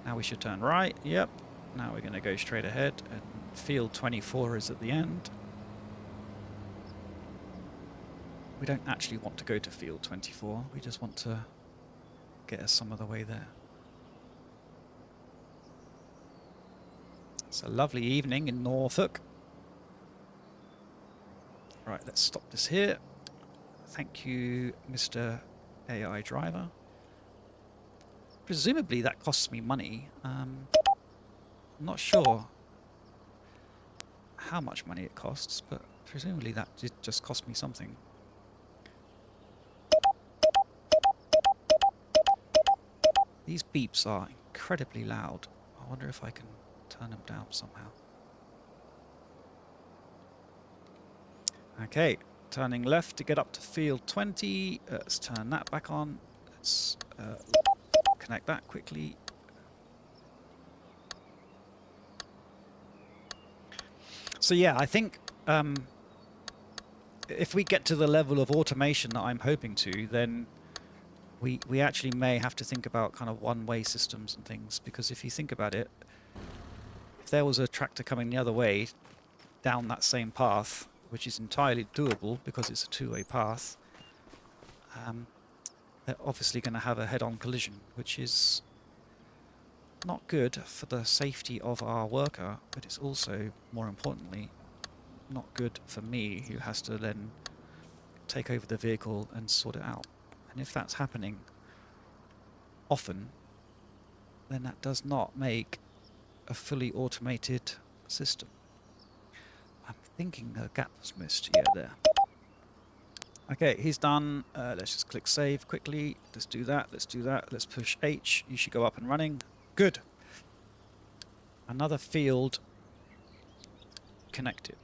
Now we should turn right. Yep. Now we're going to go straight ahead, and field 24 is at the end. We don't actually want to go to field 24, we just want to get us some of the way there. It's a lovely evening in Norfolk. Right, let's stop this here. Thank you, Mr. AI driver. Presumably that costs me money. I'm not sure how much money it costs, but presumably that did just cost me something. These beeps are incredibly loud. I wonder if I can turn them down somehow. Okay, turning left to get up to field 20. Let's turn that back on. Let's connect that quickly. So yeah, I think if we get to the level of automation that I'm hoping to, then we actually may have to think about kind of one-way systems and things, because if you think about it, if there was a tractor coming the other way down that same path, which is entirely doable because it's a two-way path, they're obviously going to have a head-on collision, which is not good for the safety of our worker, but it's also, more importantly, not good for me, who has to then take over the vehicle and sort it out. And if that's happening often, then that does not make a fully automated system. I'm thinking a gap was missed. Yeah, there. Okay, he's done. Let's just click save quickly. Let's do that. Let's do that. Let's push H. You should go up and running. Good. Another field connected.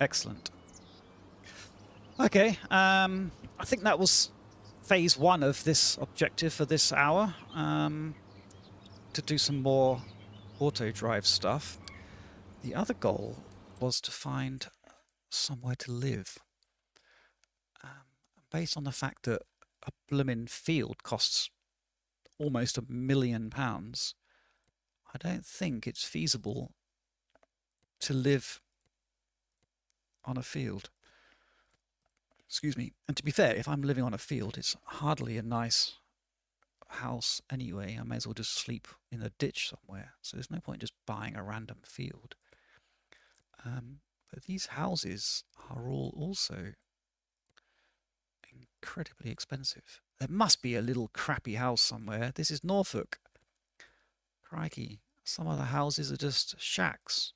Excellent. Okay, I think that was phase 1 of this objective for this hour. To do some more AutoDrive stuff. The other goal was to find somewhere to live. Based on the fact that a bloomin' field costs almost £1 million, I don't think it's feasible to live on a field. Excuse me. And to be fair, if I'm living on a field, it's hardly a nice house anyway. I may as well just sleep in a ditch somewhere. So there's no point just buying a random field. But these houses are all also incredibly expensive. There must be a little crappy house somewhere. This is Norfolk. Crikey. Some of the houses are just shacks.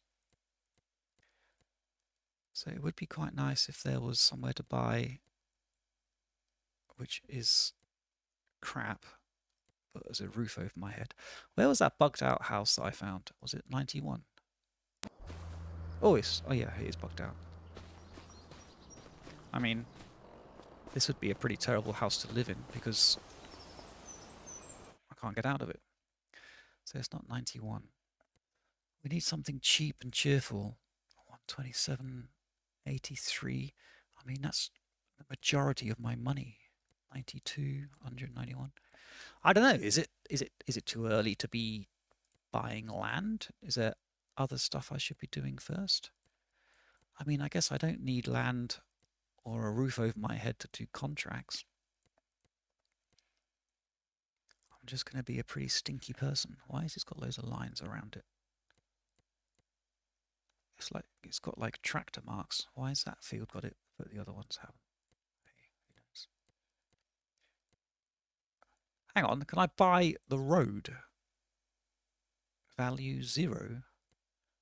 So it would be quite nice if there was somewhere to buy which is crap, but as a roof over my head. Where was that bugged out house that I found? Was it 91? Oh, yeah, it is bugged out. I mean, this would be a pretty terrible house to live in because I can't get out of it. So it's not 91. We need something cheap and cheerful. 127.83. I mean, that's the majority of my money. 92, 191. I don't know. Is it too early to be buying land? Is there other stuff I should be doing first? I mean, I guess I don't need land or a roof over my head to do contracts. I'm just going to be a pretty stinky person. Why has this got loads of lines around it? It's got like tractor marks. Why has that field got it, but the other ones haven't? Hang on, can I buy the road? Value 0.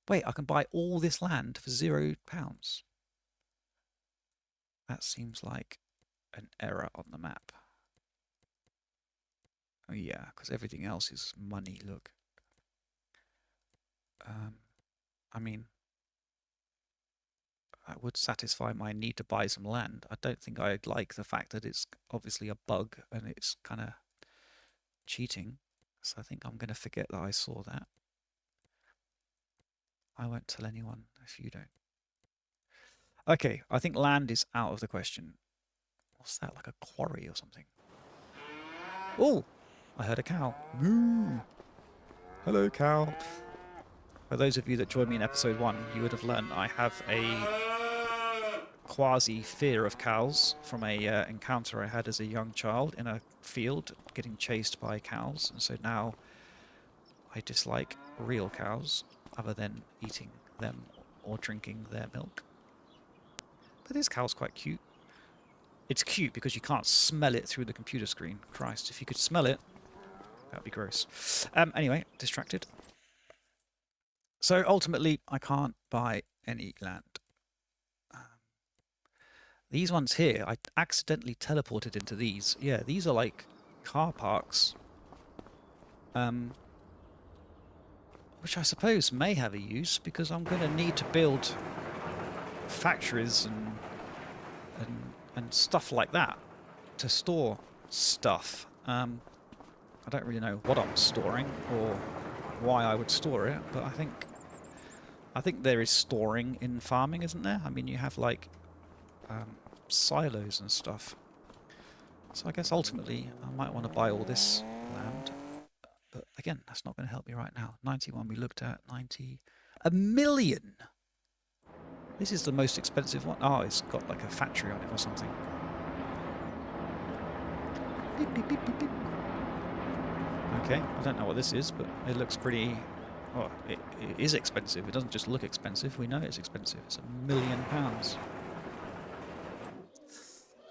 Wait, I can buy all this land for £0. That seems like an error on the map. Oh yeah, because everything else is money, look. I mean, that would satisfy my need to buy some land. I don't think I'd like the fact that it's obviously a bug and it's kind of cheating. So I think I'm going to forget that I saw that. I won't tell anyone if you don't. Okay, I think land is out of the question. What's that, like a quarry or something? Oh, I heard a cow. Moo! Hello, cow. For those of you that joined me in episode 1, you would have learned I have a quasi-fear of cows from a encounter I had as a young child in a field getting chased by cows. And so now I dislike real cows other than eating them or drinking their milk. But this cow's quite cute. It's cute because you can't smell it through the computer screen. Christ, if you could smell it, that'd be gross. Anyway, distracted. So ultimately, I can't buy any land. These ones here, I accidentally teleported into these. Yeah, these are like car parks. Which I suppose may have a use because I'm going to need to build factories and stuff like that to store stuff. I don't really know what I'm storing or why I would store it, but I think there is storing in farming, isn't there? I mean, you have like silos and stuff. So I guess ultimately I might want to buy all this land. But again, that's not going to help me right now. 91 we looked at, 90... £1 million! This is the most expensive one. Oh, it's got like a factory on it or something. Beep, beep, beep, beep, beep. Okay, I don't know what this is, but it looks pretty... Oh, it is expensive. It doesn't just look expensive. We know it's expensive. It's £1 million.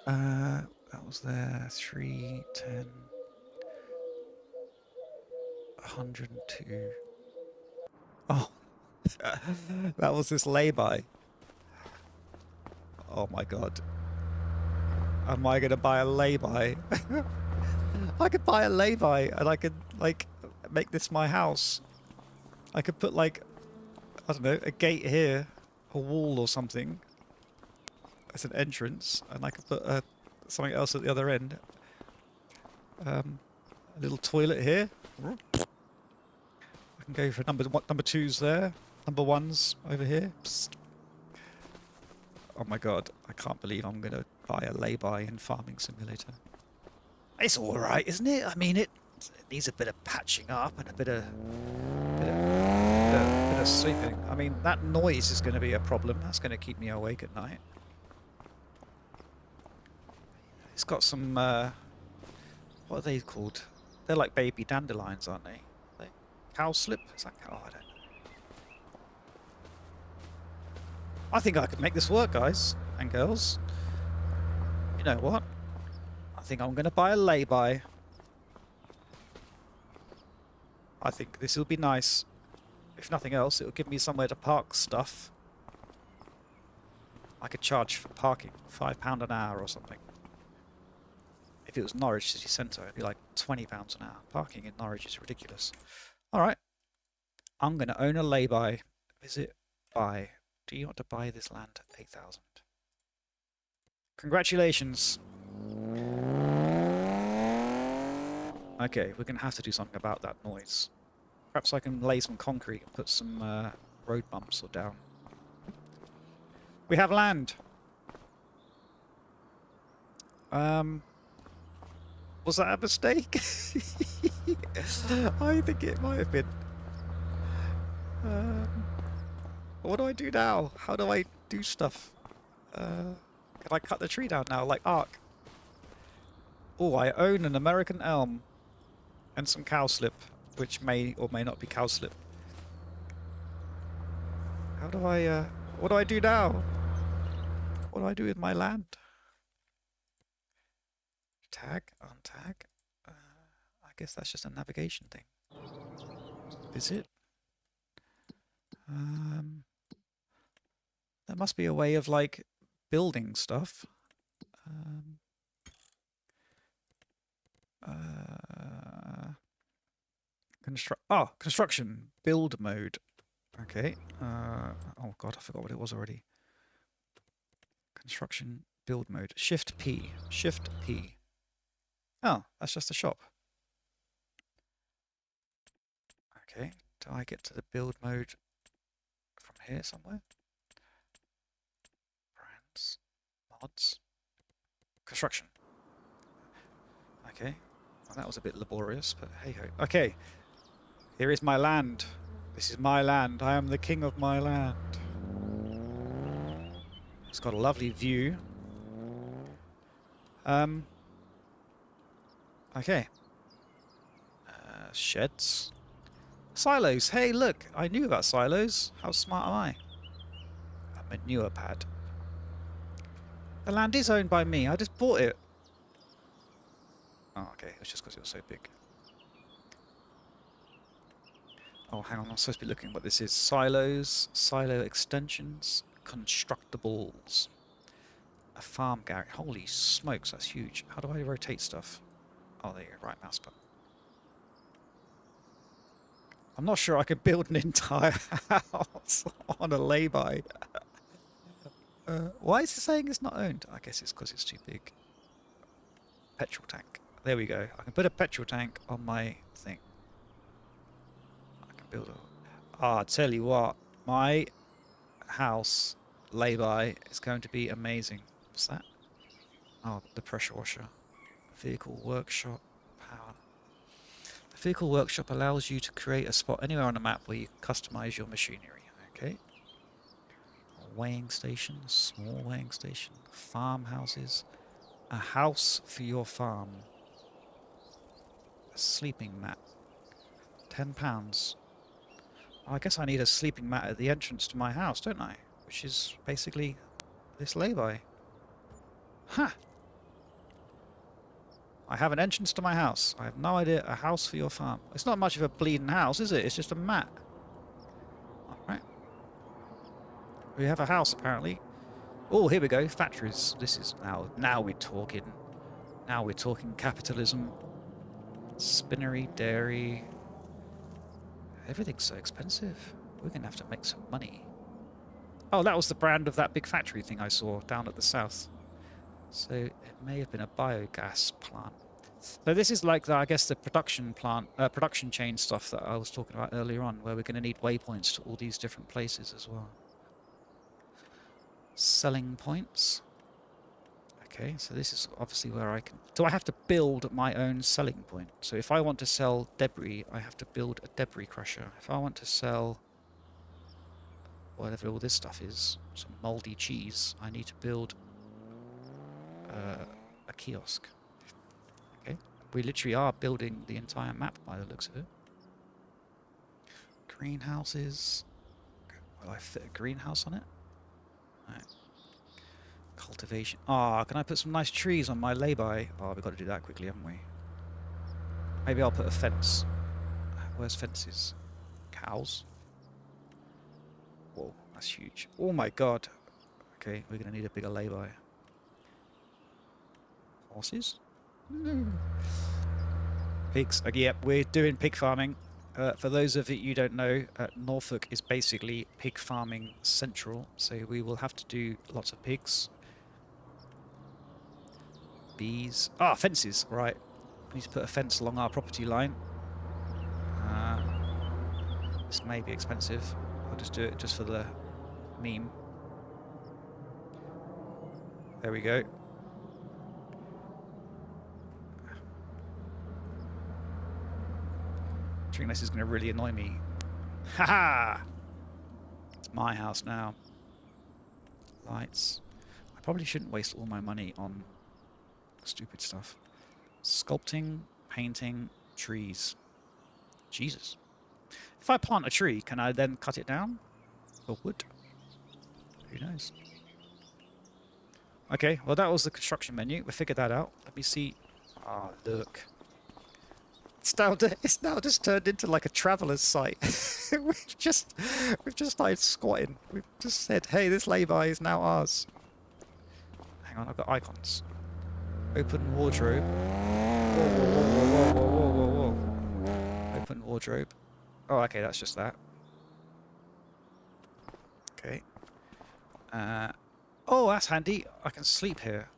That was there. 3, 10, 102. Oh, that was this lay-by. Oh my god. Am I going to buy a lay-by? I could buy a lay-by and I could, like, make this my house. I could put, like, I don't know, a gate here, a wall or something as an entrance, and I could put something else at the other end. A little toilet here. I can go for number twos there. Number ones over here. Psst. Oh my god, I can't believe I'm going to buy a lay-by in Farming Simulator. It's alright, isn't it? I mean, it needs a bit of patching up and a bit of sleeping. I mean, that noise is going to be a problem. That's going to keep me awake at night. It's got some, what are they called? They're like baby dandelions, aren't they? Cowslip? Is that cow? I don't know. I think I could make this work, guys and girls. You know what? I think I'm going to buy a lay-by. I think this will be nice. If nothing else, it will give me somewhere to park stuff. I could charge for parking £5 an hour or something. If it was Norwich City Centre, it'd be like £20 an hour. Parking in Norwich is ridiculous. Alright. I'm going to own a lay-by. Visit, buy. Do you want to buy this land? 8,000. Congratulations. Okay, we're going to have to do something about that noise. Perhaps I can lay some concrete and put some road bumps or down. We have land. Was that a mistake? I think it might have been. What do I do now? How do I do stuff? Can I cut the tree down now, like Ark? Oh, I own an American elm and some cowslip, which may or may not be cowslip. How do I, what do I do now? What do I do with my land? Tag, untag. I guess that's just a navigation thing. Visit. There must be a way of, like, building stuff. Construction. Build mode. Okay. Oh god, I forgot what it was already. Construction. Build mode. Shift P. Shift P. Oh, that's just a shop. Okay. Do I get to the build mode from here somewhere? Brands. Mods. Construction. Okay. Well, that was a bit laborious, but hey ho. Okay. Here is my land. This is my land. I am the king of my land. It's got a lovely view. Okay. Sheds. Silos. Hey, look. I knew about silos. How smart am I? A manure pad. The land is owned by me. I just bought it. Oh, okay. It's just because it was so big. Oh, hang on. I'm supposed to be looking what this is. Silos. Silo extensions. Constructables. A farm garage. Holy smokes, that's huge. How do I rotate stuff? Oh, there you go. Right mouse button. I'm not sure I could build an entire house on a lay-by. Why is it saying it's not owned? I guess it's because it's too big. Petrol tank. There we go. I can put a petrol tank on my thing. I can build a... Ah, I tell you what. My house lay-by is going to be amazing. What's that? Oh, the pressure washer. Vehicle workshop. Power. The vehicle workshop allows you to create a spot anywhere on the map where you customize your machinery. Okay. weighing station, small weighing station, farmhouses, a house for your farm, a sleeping mat, £10. I guess I need a sleeping mat at the entrance to my house, don't I? Which is basically this lay-by. Huh! I have an entrance to my house. I have no idea. A house for your farm. It's not much of a bleeding house, is it? It's just a mat. Alright. We have a house, apparently. Oh, here we go. Factories. This is now we're talking. Now we're talking capitalism. Spinnery, dairy. Everything's so expensive. We're going to have to make some money. Oh, that was the brand of that big factory thing I saw down at the south. So it may have been a biogas plant. So this is like, I guess, the production plant, production chain stuff that I was talking about earlier on, where we're going to need waypoints to all these different places as well. Selling points. Okay, so this is obviously where I can... Do I have to build my own selling point? So if I want to sell debris, I have to build a debris crusher. If I want to sell whatever all this stuff is, some mouldy cheese, I need to build a kiosk. Okay, we literally are building the entire map by the looks of it. Greenhouses. Will I fit a greenhouse on it? No. Cultivation. Ah, can I put some nice trees on my lay-by? Oh, we've got to do that quickly, haven't we? Maybe I'll put a fence. Where's fences? Cows. Whoa, that's huge. Oh my god. Okay, we're going to need a bigger lay-by. Horses? No. Pigs. Okay, yep, we're doing pig farming. For those of you who don't know, Norfolk is basically pig farming central, so we will have to do lots of pigs. Bees. Ah, fences. Right. I need to put a fence along our property line. This may be expensive. I'll just do it just for the meme. There we go. I think this is going to really annoy me. Haha! It's my house now. Lights. I probably shouldn't waste all my money on stupid stuff. Sculpting, painting, trees. Jesus. If I plant a tree, can I then cut it down for wood? Who knows? Okay, well that was the construction menu. We figured that out. Let me see. Ah, oh, look. It's now just turned into like a traveller's site. we've just started squatting. We've just said, hey, this lay-by is now ours. Hang on, I've got icons. Open wardrobe. Whoa, whoa, whoa, whoa, whoa, whoa, whoa, whoa. Open wardrobe. Oh, okay, that's just that. Okay. Oh, that's handy. I can sleep here.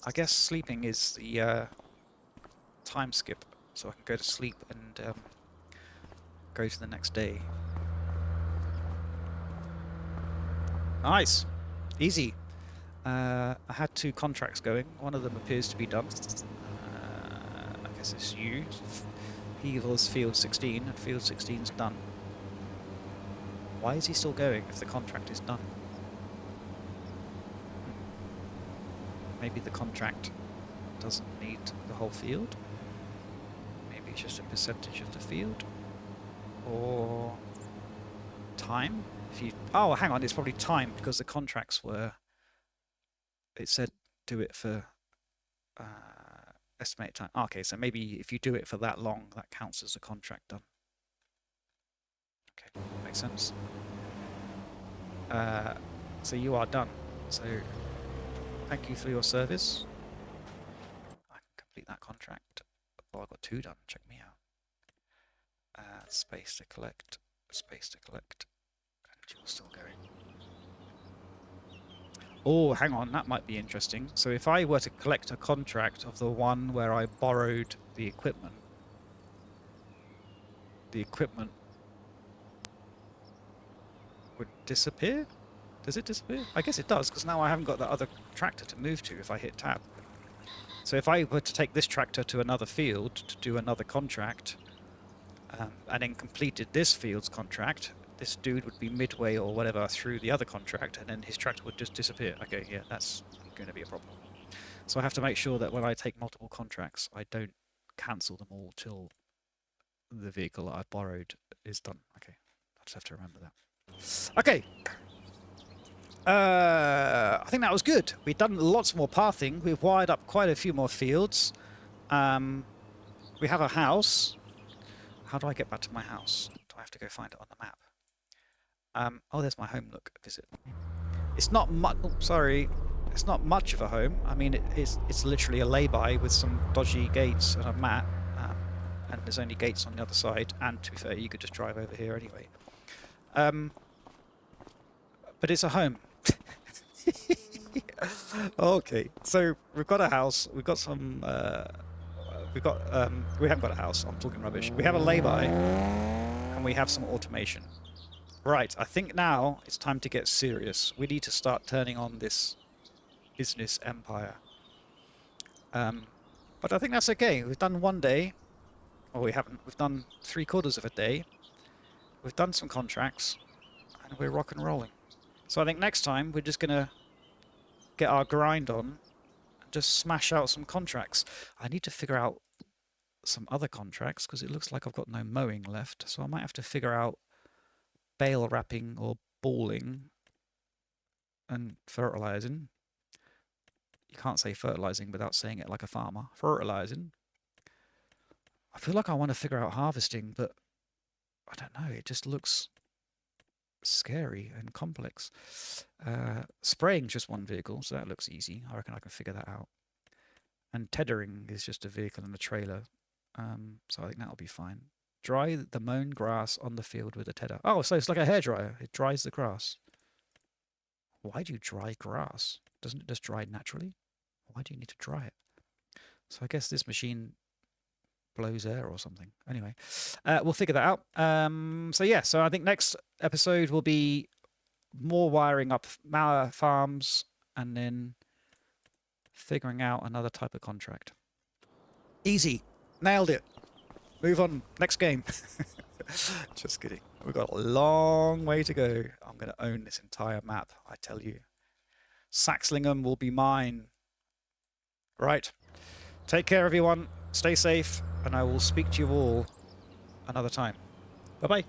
I guess sleeping is the time skip. So I can go to sleep and go to the next day. Nice. Easy. I had 2 contracts going. One of them appears to be done. I guess it's you. He was field 16, and field 16's done. Why is he still going if the contract is done? Maybe the contract doesn't need the whole field. Maybe it's just a percentage of the field. Or time. If you oh, hang on, it's probably time because the contracts were. It said do it for estimated time. Okay, so maybe if you do it for that long, that counts as a contract done. Okay, makes sense. So you are done. So thank you for your service. I can complete that contract. Oh, I got 2 done. Check me out. Space to collect. Space to collect. And you're still going. Oh, hang on. That might be interesting. So if I were to collect a contract of the one where I borrowed the equipment would disappear? Does it disappear? I guess it does, because now I haven't got that other tractor to move to if I hit tab. So if I were to take this tractor to another field to do another contract, and then completed this field's contract, this dude would be midway or whatever through the other contract, and then his tractor would just disappear. Okay, yeah, that's going to be a problem. So I have to make sure that when I take multiple contracts, I don't cancel them all till the vehicle that I've borrowed is done. Okay, I just have to remember that. Okay. I think that was good. We've done lots more pathing. We've wired up quite a few more fields. We have a house. How do I get back to my house? Do I have to go find it on the map? Oh, there's my home. Look, visit. It's not much. Oh, sorry, it's not much of a home. I mean, it's literally a lay-by with some dodgy gates and a mat, and there's only gates on the other side. And to be fair, you could just drive over here anyway. But it's a home. Okay, so we've got a house. We've got some. We haven't got a house. I'm talking rubbish. We have a lay-by, and we have some automation. Right, I think now it's time to get serious. We need to start turning on this business empire. But I think that's okay. We've done one day. Well, we haven't. We've done 3/4 of a day. We've done some contracts, and we're rock and rolling. So I think next time we're just going to get our grind on and just smash out some contracts. I need to figure out some other contracts because it looks like I've got no mowing left. So I might have to figure out bale wrapping or balling and fertilizing. You can't say fertilizing without saying it like a farmer. Fertilizing. I feel like I want to figure out harvesting, but I don't know. It just looks scary and complex. Spraying just one vehicle, so that looks easy. I reckon I can figure that out. And tethering is just a vehicle and a trailer, so I think that'll be fine. Dry the mown grass on the field with a tedder. Oh, so it's like a hairdryer. It dries the grass. Why do you dry grass? Doesn't it just dry naturally? Why do you need to dry it? So I guess this machine blows air or something. Anyway, we'll figure that out. So yeah, so I think next episode will be more wiring up farms and then figuring out another type of contract. Easy. Nailed it. Move on. Next game. Just kidding. We've got a long way to go. I'm going to own this entire map, I tell you. Saxlingham will be mine. Right. Take care, everyone. Stay safe, and I will speak to you all another time. Bye-bye.